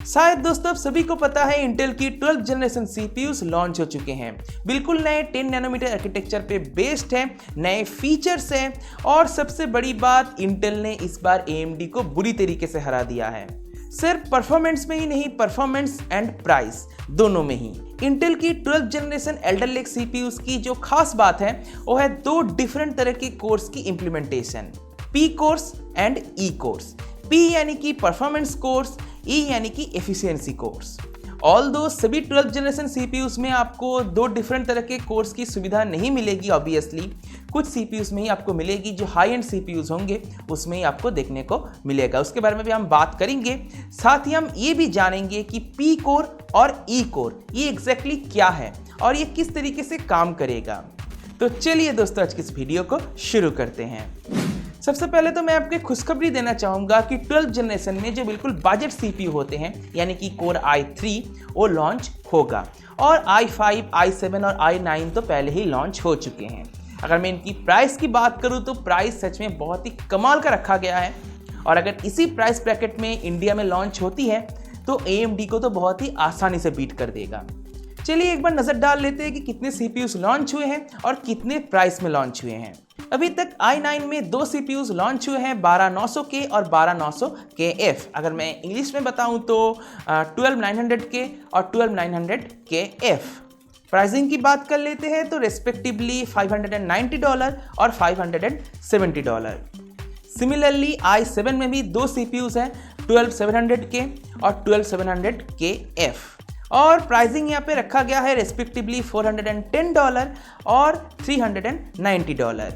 शायद दोस्तों आप सभी को पता है इंटेल की 12th जनरेशन सीपीयूज लॉन्च हो चुके हैं। बिल्कुल नए 10 नैनोमीटर आर्किटेक्चर पे बेस्ड है, नए फीचर्स हैं और सबसे बड़ी बात इंटेल ने इस बार AMD को बुरी तरीके से हरा दिया है। सिर्फ परफॉर्मेंस में ही नहीं, परफॉर्मेंस एंड प्राइस दोनों में ही। इंटेल की 12th generation Elder lake CPUs की जो खास बात है वो है दो डिफरेंट तरह के कोर्स की implementation, P course and E course. P यानी कि परफॉर्मेंस कोर्स, E यानी कि एफिशिएंसी कोर्स। ऑल्दो सभी 12th जनरेशन सीपीयूज में आपको दो डिफरेंट तरह के कोर्स की सुविधा नहीं मिलेगी ऑब्वियसली। कुछ सीपीयूज में ही आपको मिलेगी, जो हाई एंड सीपीयूज होंगे उसमें ही आपको देखने को मिलेगा। उसके बारे में भी हम बात करेंगे। साथ ही हम ये भी जानेंगे कि P कोर और E कोर ये एग्जैक्टली क्या है और ये किस तरीके से काम करेगा। तो चलिए दोस्तों आज की इस वीडियो को शुरू करते हैं। सबसे पहले तो मैं आपको एक खुशखबरी देना चाहूंगा कि 12th जनरेशन में जो बिल्कुल बजट सीपीयू होते हैं यानी कि कोर i3 वो लॉन्च होगा और i5, i7 और i9 तो पहले ही लॉन्च हो चुके हैं। अगर मैं इनकी प्राइस की बात करूं तो प्राइस सच में बहुत ही कमाल का रखा गया है और अगर इसी प्राइस ब्रैकेट में इंडिया में लॉन्च होती है तो AMD को तो बहुत ही आसानी से बीट कर देगा। चलिए एक बार नजर डाल लेते हैं कि कितने सीपीयूज लॉन्च हुए हैं और कितने प्राइस में लॉन्च हुए हैं। अभी तक i9 में दो सीपीयूज लॉन्च हुए हैं, 12900K और 12900KF। अगर मैं इंग्लिश में बताऊं तो 12900K और 12900KF। प्राइसिंग की बात कर लेते हैं तो रेस्पेक्टिवली $590 और $570। सिमिलरली i7 में भी दो सीपीयूज हैं, 12700K और 12700KF और प्राइसिंग यहाँ पे रखा गया है रेस्पेक्टिवली $410 और $390।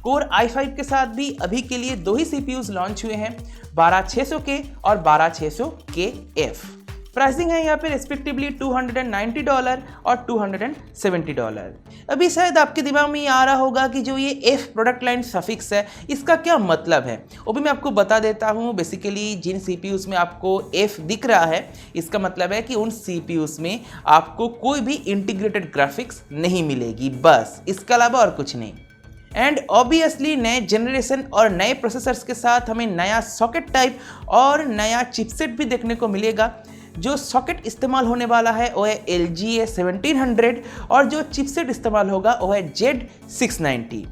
कोर i5 के साथ भी अभी के लिए दो ही सीपीयूज लॉन्च हुए हैं, 12600K और 12600KF। प्राइसिंग है यहाँ पे रेस्पेक्टिवली $290 और $270। अभी शायद आपके दिमाग में ये आ रहा होगा कि जो ये F प्रोडक्ट लाइन सफिक्स है इसका क्या मतलब है, वो भी मैं आपको बता देता हूँ। बेसिकली जिन सीपीयूज में आपको F दिख रहा है इसका मतलब है कि उन सीपीयूज में आपको कोई भी इंटीग्रेटेड ग्राफिक्स नहीं मिलेगी, बस इसके अलावा और कुछ नहीं। एंड ऑब्वियसली नए जनरेशन और नए प्रोसेसर्स के साथ हमें नया सॉकेट टाइप और नया चिपसेट भी देखने को मिलेगा। जो सॉकेट इस्तेमाल होने वाला है वो है LGA 1700 और जो चिपसेट इस्तेमाल होगा वो है Z690।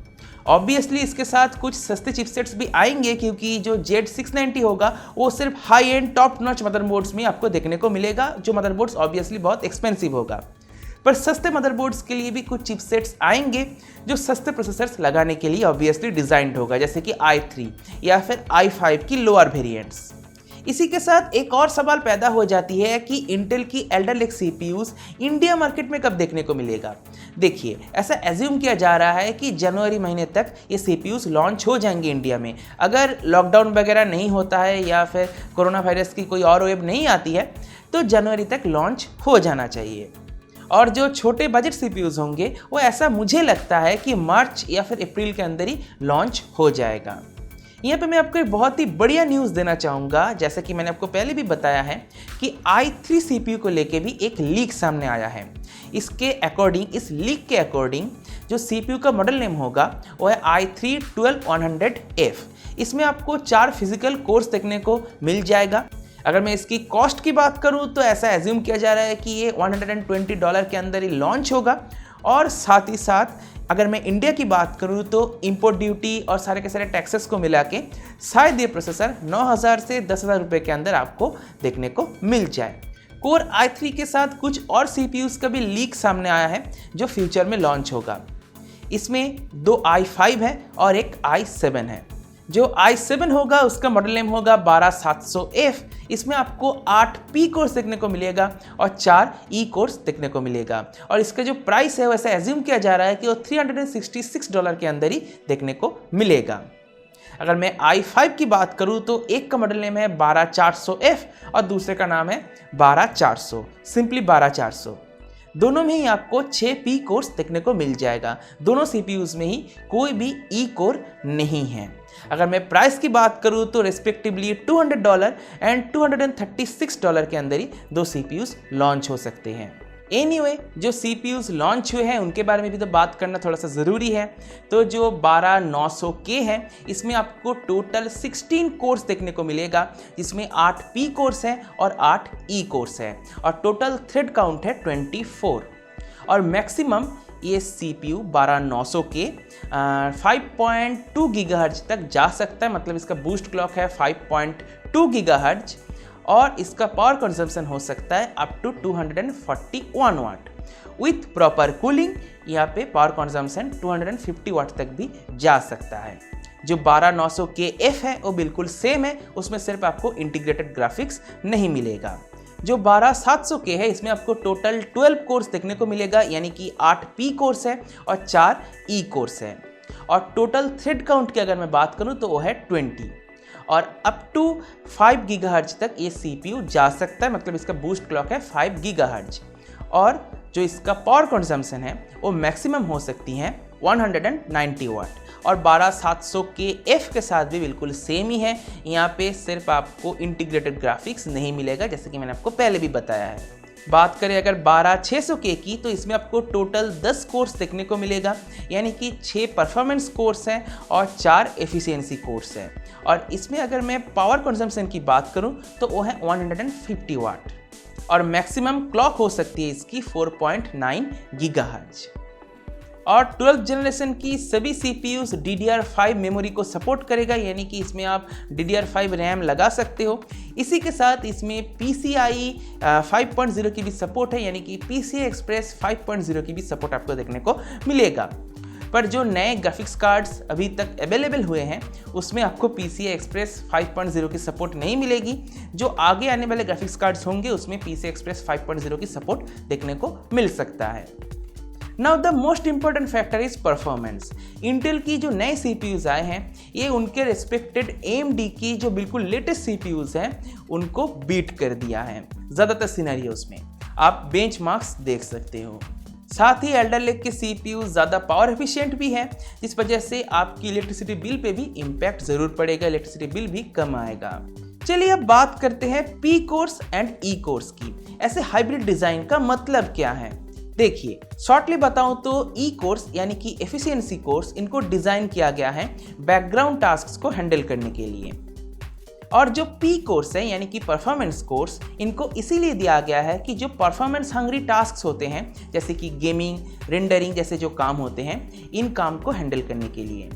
ऑब्वियसली इसके साथ कुछ सस्ते चिपसेट्स भी आएंगे क्योंकि जो Z690 होगा वो सिर्फ high and top notch motherboards में आपको देखने को मिलेगा, जो मदरबोर्ड्स ऑब्वियसली बहुत एक्सपेंसिव होगा। पर सस्ते मदरबोर्ड्स के लिए भी कुछ चिपसेट्स आएंगे जो सस्ते प्रोसेसर्स लगाने के लिए ऑब्वियसली डिजाइन्ड होगा, जैसे कि i3 या फिर i5 की लोअर वेरिएंट्स। इसी के साथ एक और सवाल पैदा हो जाती है कि इंटेल की Elder lake CPUs India market में कब देखने को मिलेगा। देखिए ऐसा एज्यूम किया जा रहा है कि जनवरी महीने तक ये सीपीयूज लॉन्च हो जाएंगे इंडिया में, अगर लॉकडाउन वगैरह नहीं होता है या फिर कोरोना वायरस की कोई और वेव नहीं आती है तो जनवरी तक लॉन्च हो जाना चाहिए। और जो छोटे बजट सीपीयूज होंगे वो ऐसा मुझे लगता है कि मार्च या फिर अप्रैल के अंदर ही लॉन्च हो जाएगा। यहाँ पे मैं आपको एक बहुत ही बढ़िया न्यूज़ देना चाहूँगा। जैसा कि मैंने आपको पहले भी बताया है कि i3 सीपीयू को लेके भी एक लीक सामने आया है। इसके अकॉर्डिंग, इस लीक के अकॉर्डिंग जो सीपीयू का मॉडल नेम होगा वो है i3 12100F। इसमें आपको 4 फिजिकल कोर्स देखने को मिल जाएगा। अगर मैं इसकी कॉस्ट की बात करूं तो ऐसा एज्यूम किया जा रहा है कि ये $120 के अंदर ही लॉन्च होगा और साथ ही साथ अगर मैं इंडिया की बात करूं तो इंपोर्ट ड्यूटी और सारे के सारे टैक्सेस को मिला के शायद ये प्रोसेसर 9000 से 10,000 रुपये के अंदर आपको देखने को मिल जाए। कोर i3 के साथ कुछ और सीपीयूज का भी लीक सामने आया है जो फ्यूचर में लॉन्च होगा। इसमें 2 i5 है और एक i7 है। जो i7 होगा उसका मॉडल नेम होगा 12700F। इसमें आपको 8 P कोर्स देखने को मिलेगा और 4 E कोर्स देखने को मिलेगा और इसका जो प्राइस है वैसे एज्यूम किया जा रहा है कि वो $366 के अंदर ही देखने को मिलेगा। अगर मैं i5 की बात करूं तो एक का मॉडल नेम है 12400F और दूसरे का नाम है 12400, सिंपली 12400। दोनों में ही आपको 6 P कोर्स देखने को मिल जाएगा। दोनों सीपीयूज में ही कोई भी E कोर नहीं है। अगर मैं प्राइस की बात करूं तो रेस्पेक्टिवली $200 एंड $236 के अंदर ही दो सीपीयूज लॉन्च हो सकते हैं। एनीवे जो CPUs लॉन्च हुए हैं उनके बारे में भी तो बात करना थोड़ा सा ज़रूरी है। तो जो 12900K है इसमें आपको टोटल 16 कोर्स देखने को मिलेगा, जिसमें 8 P कोर्स है और 8 E कोर्स है और टोटल थ्रेड काउंट है 24 और मैक्सिमम ये CPU 12900K 5.2 गीगाहर्ट्ज तक जा सकता है, मतलब इसका बूस्ट क्लॉक है 5.2 गीगाहर्ट्ज और इसका पावर कंजम्पशन हो सकता है up to 241 watt with proper cooling. यहाँ पे पावर कंजम्पशन 250 वाट तक भी जा सकता है। जो 12900KF है वो बिल्कुल सेम है, उसमें सिर्फ आपको इंटीग्रेटेड ग्राफिक्स नहीं मिलेगा। जो 12700K है इसमें आपको टोटल 12 कोर्स देखने को मिलेगा, यानी कि 8 P कोर्स है और 4 E कोर्स है और टोटल थ्रेड काउंट की अगर मैं बात करूं तो वो है 20 और अप टू 5 गीगाहर्ट्ज तक ये CPU जा सकता है, मतलब इसका बूस्ट क्लॉक है 5 गीगाहर्ट्ज और जो इसका पावर कंजम्पशन है वो मैक्सिमम हो सकती है 190 वाट और 12700KF के साथ भी बिल्कुल सेम ही है। यहाँ पे सिर्फ आपको इंटीग्रेटेड ग्राफिक्स नहीं मिलेगा, जैसे कि मैंने आपको पहले भी बताया है। बात करें अगर 12600K की तो इसमें आपको टोटल 10 कोर्स देखने को मिलेगा, यानी कि 6 परफॉर्मेंस कोर्स हैं और 4 एफिशिएंसी कोर्स हैं और इसमें अगर मैं पावर कंजम्पशन की बात करूं तो वो है 150 वाट और मैक्सिमम क्लॉक हो सकती है इसकी 4.9 गीगाहर्ट्ज और 12th जनरेशन की सभी CPUs DDR5 मेमोरी को सपोर्ट करेगा, यानी कि इसमें आप DDR5 रैम लगा सकते हो। इसी के साथ इसमें PCIe 5.0 की भी सपोर्ट है, यानी कि PCI Express 5.0 की भी सपोर्ट आपको देखने को मिलेगा। पर जो नए ग्राफिक्स कार्ड्स अभी तक अवेलेबल हुए हैं उसमें आपको PCI Express 5.0 की सपोर्ट नहीं मिलेगी। जो आगे आने वाले ग्राफिक्स कार्ड्स होंगे उसमें PCI Express 5.0 की सपोर्ट देखने को मिल सकता है। Now the most important factor is performance. Intel की जो नए CPUs आए हैं ये उनके रिस्पेक्टेड AMD की जो बिल्कुल लेटेस्ट CPUs हैं उनको बीट कर दिया है ज़्यादातर सिनेरियोज में। आप बेंचमार्क्स देख सकते हो। साथ ही एल्डर लेक के CPUs ज़्यादा पावर एफिशिएंट भी है, जिस वजह से आपकी इलेक्ट्रिसिटी बिल पे भी इम्पैक्ट ज़रूर पड़ेगा, इलेक्ट्रिसिटी बिल भी कम आएगा। चलिए अब बात करते हैं P course and E course की। ऐसे हाइब्रिड डिज़ाइन का मतलब क्या है? देखिए, शॉर्टली बताऊं तो ई कोर्स यानी कि एफिशिएंसी कोर्स इनको डिज़ाइन किया गया है बैकग्राउंड टास्क्स को हैंडल करने के लिए और जो पी कोर्स है यानी कि परफॉर्मेंस कोर्स इनको इसीलिए दिया गया है कि जो परफॉर्मेंस हंग्री टास्क्स होते हैं जैसे कि गेमिंग, रेंडरिंग जैसे जो काम होते हैं इन काम को हैंडल करने के लिए।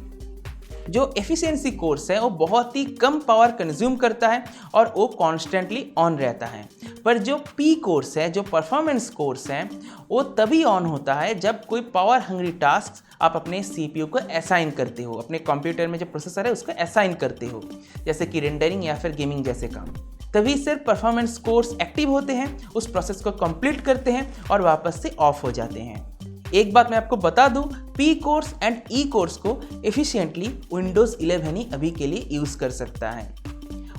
जो एफिशिएंसी कोर्स है वो बहुत ही कम पावर कंज्यूम करता है और वो कॉन्स्टेंटली ऑन रहता है, पर जो पी कोर्स है, जो परफॉर्मेंस कोर्स है, वो तभी ऑन होता है जब कोई पावर हंग्री टास्क आप अपने CPU को असाइन करते हो, अपने कंप्यूटर में जो प्रोसेसर है उसको असाइन करते हो, जैसे कि रेंडरिंग या फिर गेमिंग जैसे काम। तभी सिर्फ परफॉर्मेंस कोर्स एक्टिव होते हैं, उस प्रोसेस को कंप्लीट करते हैं और वापस से ऑफ हो जाते हैं। एक बात मैं आपको बता दूं, P course and E course को एफिशिएंटली विंडोज़ 11 ही अभी के लिए यूज़ कर सकता है।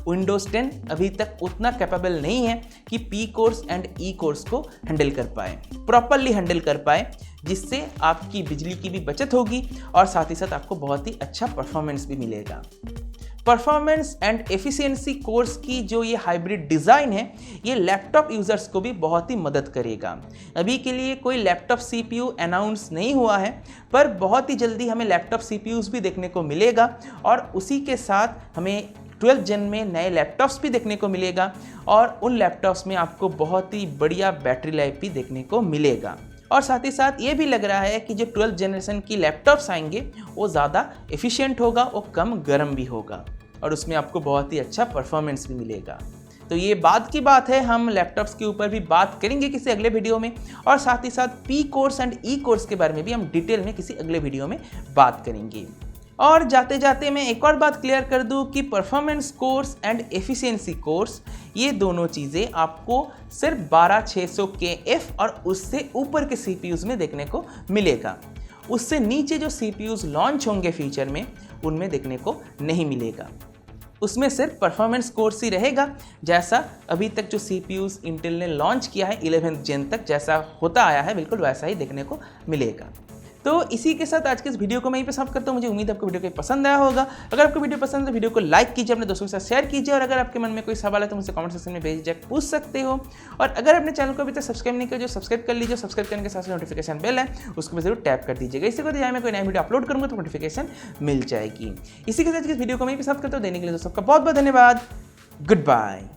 विंडोज़ 10 अभी तक उतना कैपेबल नहीं है कि P course and E course को हैंडल कर पाए, प्रॉपरली हैंडल कर पाए, जिससे आपकी बिजली की भी बचत होगी और साथ ही साथ आपको बहुत ही अच्छा परफॉर्मेंस भी मिलेगा। परफॉर्मेंस एंड एफिशिएंसी कोर्स की जो ये हाइब्रिड डिज़ाइन है ये लैपटॉप यूज़र्स को भी बहुत ही मदद करेगा। अभी के लिए कोई लैपटॉप CPU अनाउंस नहीं हुआ है, पर बहुत ही जल्दी हमें लैपटॉप CPUs भी देखने को मिलेगा और उसी के साथ हमें 12th जन में नए लैपटॉप्स भी देखने को मिलेगा और उन लैपटॉप्स में आपको बहुत ही बढ़िया बैटरी लाइफ भी देखने को मिलेगा। और साथ ही साथ ये भी लग रहा है कि जो 12th जनरेशन की लैपटॉप्स आएंगे वो ज़्यादा एफिशिएंट होगा, वो कम गर्म भी होगा और उसमें आपको बहुत ही अच्छा परफॉर्मेंस भी मिलेगा। तो ये बाद की बात है, हम लैपटॉप्स के ऊपर भी बात करेंगे किसी अगले वीडियो में और साथ ही साथ P course and E course के बारे में भी हम डिटेल में किसी अगले वीडियो में बात करेंगे। और जाते जाते मैं एक और बात क्लियर कर दूं कि performance course and efficiency course ये दोनों चीज़ें आपको सिर्फ 12600KF और उससे ऊपर के CPUs में देखने को मिलेगा। उससे नीचे जो CPUs लॉन्च होंगे फ्यूचर में उनमें देखने को नहीं मिलेगा। उसमें सिर्फ परफॉर्मेंस कोर्स ही रहेगा, जैसा अभी तक जो CPUs इंटेल ने लॉन्च किया है 11th जन तक जैसा होता आया है बिल्कुल वैसा ही देखने को मिलेगा। तो इसी के साथ आज के इस वीडियो को मैं यहीं पे समाप्त करता हूँ। मुझे उम्मीद है आपको वीडियो पसंद आया होगा। अगर आपको वीडियो पसंद है तो वीडियो को लाइक कीजिए, अपने दोस्तों के साथ शेयर कीजिए, और अगर आपके मन में कोई सवाल है तो मुझसे कमेंट सेक्शन में बेझिझक पूछ सकते हो। और अगर अपने चैनल को अभी तक सब्सक्राइब नहीं किया जो सब्सक्राइब कर लीजिए, सब्सक्राइब करने के साथ नोटिफिकेशन बेल है उसको भी जरूर टैप कर दीजिएगा। इससे कोई मैं कोई नया वीडियो अपलोड करूँगा तो नोटिफिकेशन मिल जाएगी। इसी के साथ इस वीडियो को मैं भी समाप्त करता हूँ। देने के लिए दोस्तों का बहुत बहुत धन्यवाद। Good bye.